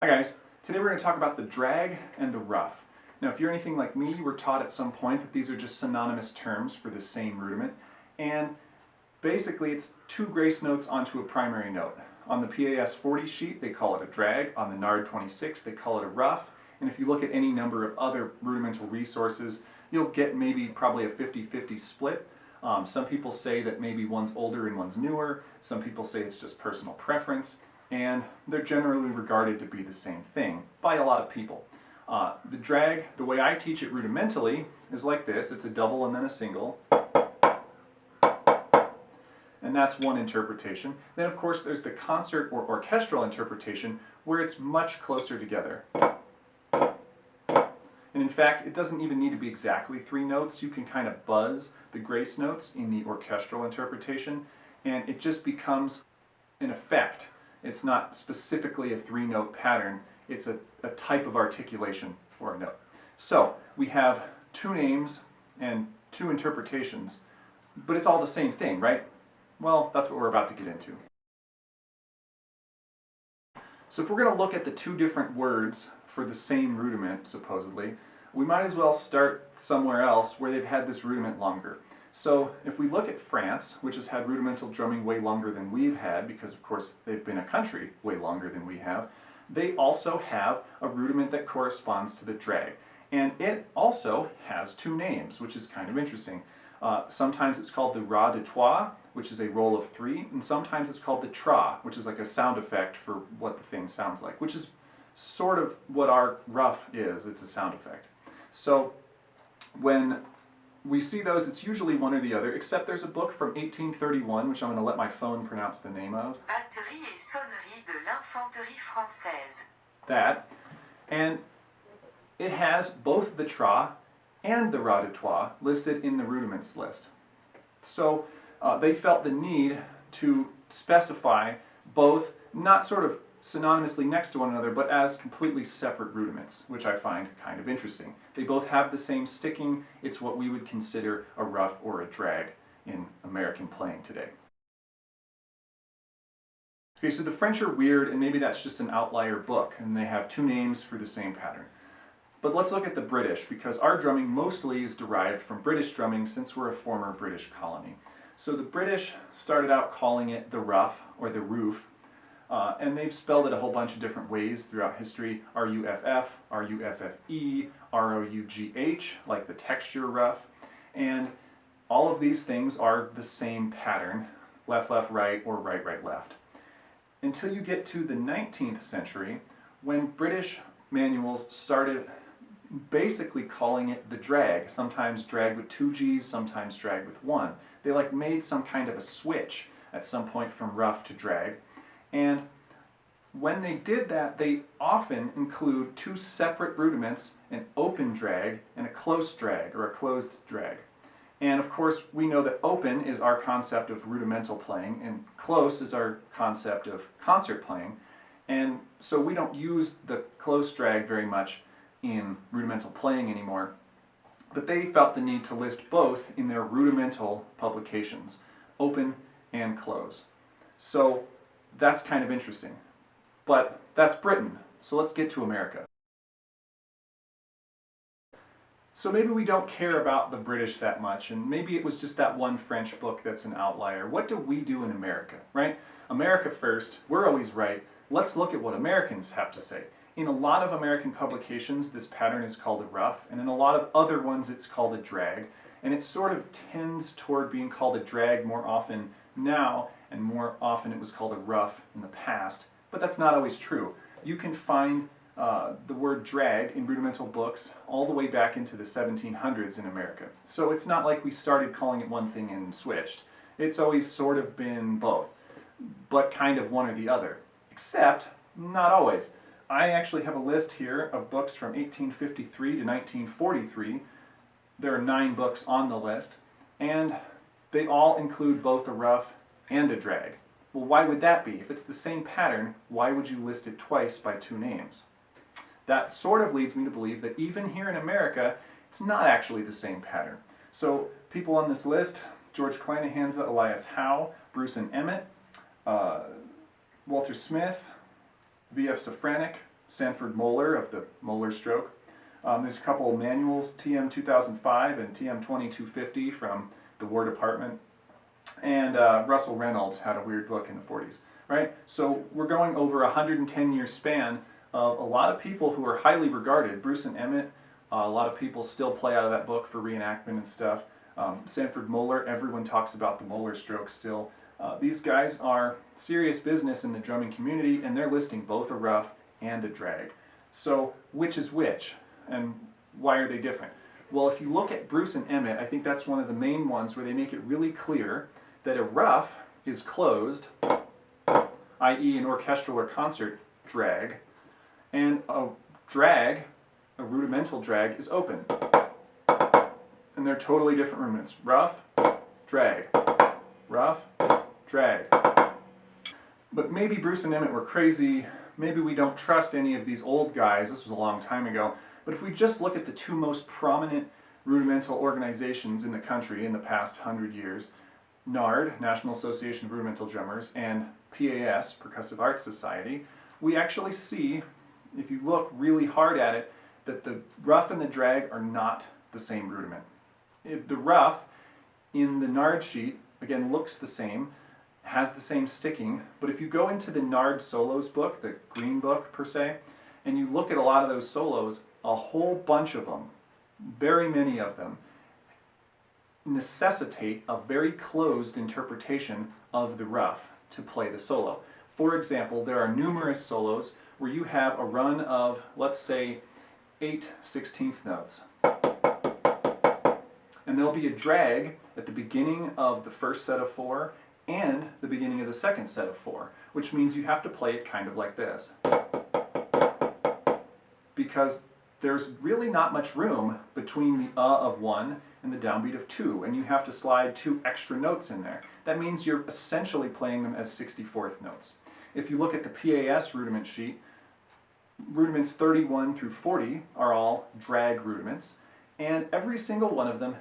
Hi guys, today we're going to talk about the dragg and the ruff. Now if you're anything like me, you were taught at some point that these are just synonymous terms for the same rudiment, and basically it's two grace notes onto a primary note. On the PAS 40 sheet they call it a dragg, on the NARD 26 they call it a ruff, and if you look at any number of other rudimental resources, you'll get maybe probably a 50-50 split. Some people say that maybe one's older and one's newer, some people say it's just personal preference, and they're generally regarded to be the same thing by a lot of people. The dragg, the way I teach it rudimentally, is like this. It's a double and then a single. And that's one interpretation. Then of course there's the concert or orchestral interpretation where it's much closer together. And in fact, it doesn't even need to be exactly three notes. You can kind of buzz the grace notes in the orchestral interpretation, and it just becomes an effect. It's not specifically a three-note pattern. It's a type of articulation for a note. So we have two names and two interpretations, but it's all the same thing, right? Well, that's what we're about to get into. So if we're going to look at the two different words for the same rudiment, supposedly, we might as well start somewhere else where they've had this rudiment longer. So if we look at France, which has had rudimental drumming way longer than we've had, because of course they've been a country way longer than we have, they also have a rudiment that corresponds to the dragg. And it also has two names, which is kind of interesting. Sometimes it's called the ras de trois, which is a roll of three, and sometimes it's called the trois, which is like a sound effect for what the thing sounds like, which is sort of what our ruff is. It's a sound effect. So when we see those, it's usually one or the other, except there's a book from 1831, which I'm going to let my phone pronounce the name of. Batterie et sonnerie de l'infanterie française. That. And it has both the trois and the ras de trois listed in the rudiments list. So they felt the need to specify both, not sort of synonymously next to one another, but as completely separate rudiments, which I find kind of interesting. They both have the same sticking. It's what we would consider a ruff or a dragg in American playing today. Okay, so the French are weird, and maybe that's just an outlier book, and they have two names for the same pattern. But let's look at the British, because our drumming mostly is derived from British drumming since we're a former British colony. So the British started out calling it the ruff or the roof, and they've spelled it a whole bunch of different ways throughout history. R-U-F-F, R-U-F-F-E, R-O-U-G-H, like the texture ruff. And all of these things are the same pattern, left, left, right, or right, right, left. Until you get to the 19th century, when British manuals started basically calling it the dragg, sometimes dragg with two G's, sometimes dragg with one. They like made some kind of a switch at some point from ruff to dragg. And when they did that, they often include two separate rudiments, an open dragg and a close dragg, or a closed dragg. And of course, we know that open is our concept of rudimental playing, and close is our concept of concert playing. And so we don't use the close dragg very much in rudimental playing anymore. But they felt the need to list both in their rudimental publications, open and close. So that's kind of interesting. But that's Britain, so let's get to America. So maybe we don't care about the British that much, and maybe it was just that one French book that's an outlier. What do we do in America, right? America first, we're always right. Let's look at what Americans have to say. In a lot of American publications, this pattern is called a ruff, and in a lot of other ones it's called a dragg, and it sort of tends toward being called a dragg more often now, and more often it was called a ruff in the past, but that's not always true. You can find the word dragg in rudimental books all the way back into the 1700s in America. So it's not like we started calling it one thing and switched. It's always sort of been both, but kind of one or the other. Except, not always. I actually have a list here of books from 1853 to 1943. There are 9 books on the list, and they all include both a ruff and a dragg. Well, why would that be? If it's the same pattern, why would you list it twice by two names? That sort of leads me to believe that even here in America, it's not actually the same pattern. So people on this list, George Kleinenhanza, Elias Howe, Bruce and Emmett, Walter Smith, V.F. Safranek, Sanford Moeller of the Moeller stroke. There's a couple of manuals, TM 2005 and TM 2250 from the War Department. And Russell Reynolds had a weird book in the 40s, right? So we're going over a 110-year span of a lot of people who are highly regarded. Bruce and Emmett, a lot of people still play out of that book for reenactment and stuff. Sanford Moeller, everyone talks about the Moeller stroke still. These guys are serious business in the drumming community, and they're listing both a ruff and a dragg. So which is which, and why are they different? Well, if you look at Bruce and Emmett, I think that's one of the main ones where they make it really clear that a ruff is closed, i.e. an orchestral or concert dragg, and a dragg, a rudimental dragg, is open. And they're totally different rudiments. Ruff, dragg, ruff, dragg. But maybe Bruce and Emmett were crazy, maybe we don't trust any of these old guys, this was a long time ago, but if we just look at the two most prominent rudimental organizations in the country in the past 100 years, NARD, National Association of Rudimental Drummers, and PAS, Percussive Arts Society, we actually see, if you look really hard at it, that the ruff and the dragg are not the same rudiment. The ruff in the NARD sheet, again, looks the same, has the same sticking, but if you go into the NARD solos book, the green book per se, and you look at a lot of those solos, a whole bunch of them, very many of them, necessitate a very closed interpretation of the ruff to play the solo. For example, there are numerous solos where you have a run of, let's say, 8 16th notes. And there'll be a dragg at the beginning of the first set of 4 and the beginning of the second set of 4, which means you have to play it kind of like this. Because there's really not much room between the of 1 and the downbeat of 2, and you have to slide 2 extra notes in there. That means you're essentially playing them as 64th notes. If you look at the PAS rudiment sheet, rudiments 31 through 40 are all dragg rudiments, and every single one of them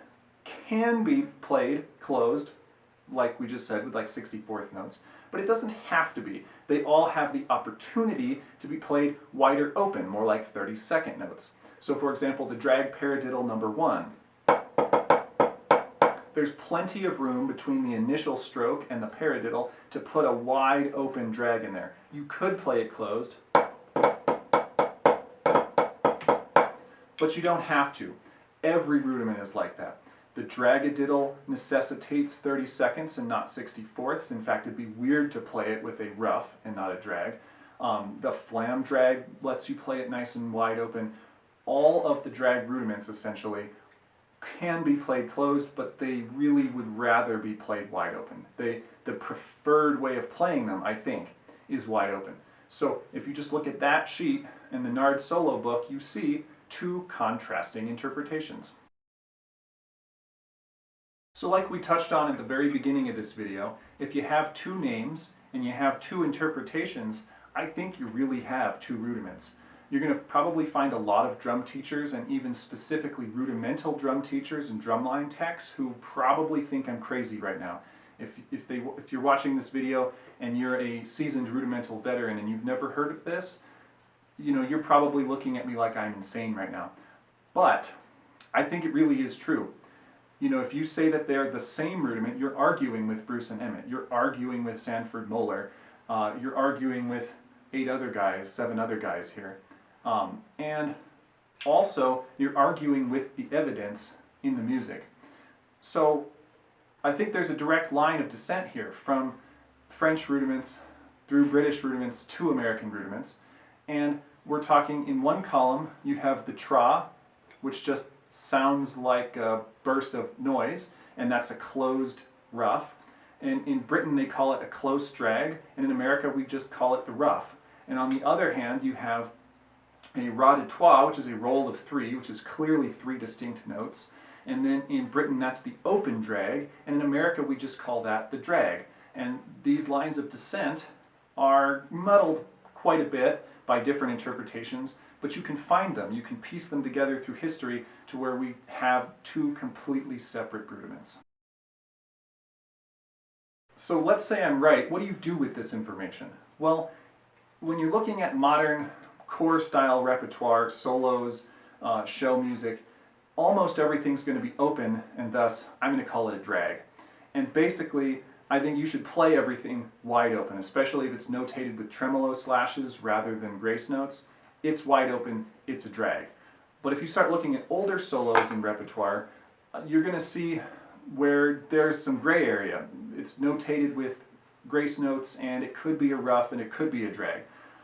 can be played closed, like we just said, with like 64th notes, but it doesn't have to be. They all have the opportunity to be played wider open, more like 32nd notes. So for example, the dragg paradiddle number 1. There's plenty of room between the initial stroke and the paradiddle to put a wide open dragg in there. You could play it closed, but you don't have to. Every rudiment is like that. The draggadiddle necessitates 30 seconds and not 64ths. In fact, it'd be weird to play it with a ruff and not a dragg. The flam dragg lets you play it nice and wide open. All of the dragg rudiments, essentially, can be played closed, but they really would rather be played wide open. The preferred way of playing them, I think, is wide open. So if you just look at that sheet in the NARD solo book, you see 2 contrasting interpretations. So like we touched on at the very beginning of this video, if you have 2 names and you have 2 interpretations, I think you really have 2 rudiments. You're going to probably find a lot of drum teachers, and even specifically rudimental drum teachers and drumline techs, who probably think I'm crazy right now. If you're watching this video and you're a seasoned rudimental veteran and you've never heard of this, you know, you're probably looking at me like I'm insane right now. But I think it really is true. You know, if you say that they're the same rudiment, you're arguing with Bruce and Emmett, you're arguing with Sanford Moeller, you're arguing with 7 other guys here. And also, you're arguing with the evidence in the music. So I think there's a direct line of descent here from French rudiments through British rudiments to American rudiments. And we're talking, in one column, you have the trois, which just sounds like a burst of noise, and that's a closed ruff. And in Britain they call it a close dragg, and in America we just call it the ruff. And on the other hand, you have a ras de trois, which is a roll of 3, which is clearly 3 distinct notes. And then in Britain that's the open dragg, and in America we just call that the dragg. And these lines of descent are muddled quite a bit by different interpretations, but you can find them, you can piece them together through history to where we have 2 completely separate rudiments. So let's say I'm right. What do you do with this information? Well, when you're looking at modern core style repertoire, solos, show music, almost everything's going to be open, and thus I'm going to call it a dragg. And basically, I think you should play everything wide open, especially if it's notated with tremolo slashes rather than grace notes. It's wide open, it's a dragg. But if you start looking at older solos in repertoire, you're going to see where there's some gray area. It's notated with grace notes, and it could be a ruff and it could be a dragg.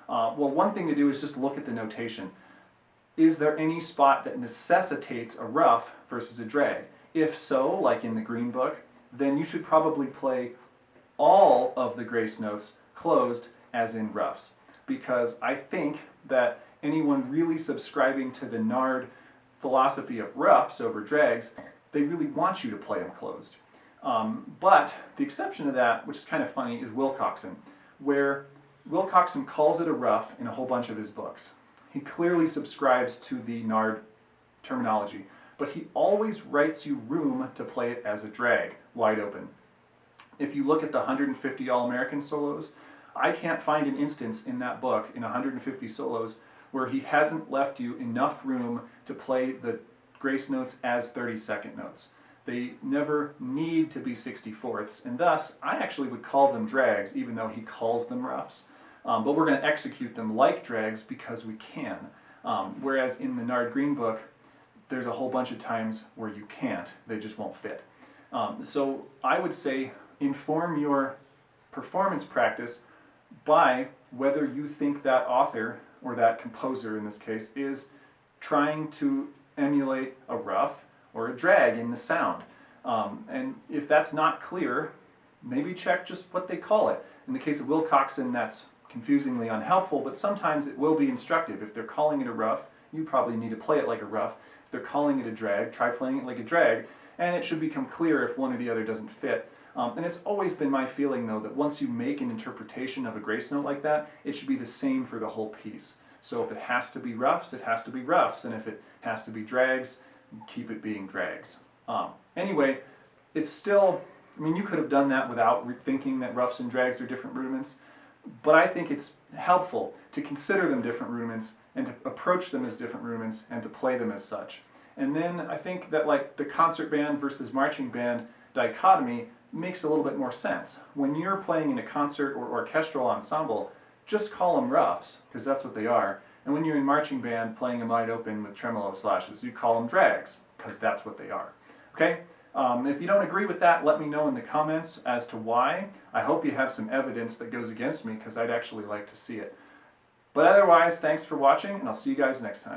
Well, one thing to do is just look at the notation. Is there any spot that necessitates a ruff versus a dragg? If so, like in the Green Book, then you should probably play all of the grace notes closed as in ruffs. Because I think that anyone really subscribing to the Nard philosophy of ruffs over draggs, they really want you to play them closed. But the exception to that, which is kind of funny, is Wilcoxon, where Wilcoxon calls it a ruff in a whole bunch of his books. He clearly subscribes to the Nard terminology, but he always writes you room to play it as a dragg, wide open. If you look at the 150 All-American solos, I can't find an instance in that book, in 150 solos, where he hasn't left you enough room to play the grace notes as 32nd notes. They never need to be 64ths, and thus I actually would call them draggs, even though he calls them ruffs. But we're going to execute them like draggs because we can. Whereas in the Nard Green Book, there's a whole bunch of times where you can't. They just won't fit. So I would say inform your performance practice by whether you think that author, or that composer in this case, is trying to emulate a ruff or a dragg in the sound. And if that's not clear, maybe check just what they call it. In the case of Wilcoxon, that's confusingly unhelpful, but sometimes it will be instructive. If they're calling it a ruff, you probably need to play it like a ruff. If they're calling it a dragg, try playing it like a dragg, and it should become clear if one or the other doesn't fit. And it's always been my feeling, though, that once you make an interpretation of a grace note like that, it should be the same for the whole piece. So if it has to be ruffs, it has to be ruffs, and if it has to be draggs, keep it being draggs. Anyway, it's still, I mean, you could have done that without thinking that ruffs and draggs are different rudiments, but I think it's helpful to consider them different rudiments and to approach them as different rudiments and to play them as such. And then I think that, like, the concert band versus marching band dichotomy makes a little bit more sense. When you're playing in a concert or orchestral ensemble, just call them ruffs, because that's what they are. And when you're in marching band playing them wide open with tremolo slashes, you call them draggs, because that's what they are. Okay? If you don't agree with that, let me know in the comments as to why. I hope you have some evidence that goes against me, because I'd actually like to see it. But otherwise, thanks for watching, and I'll see you guys next time.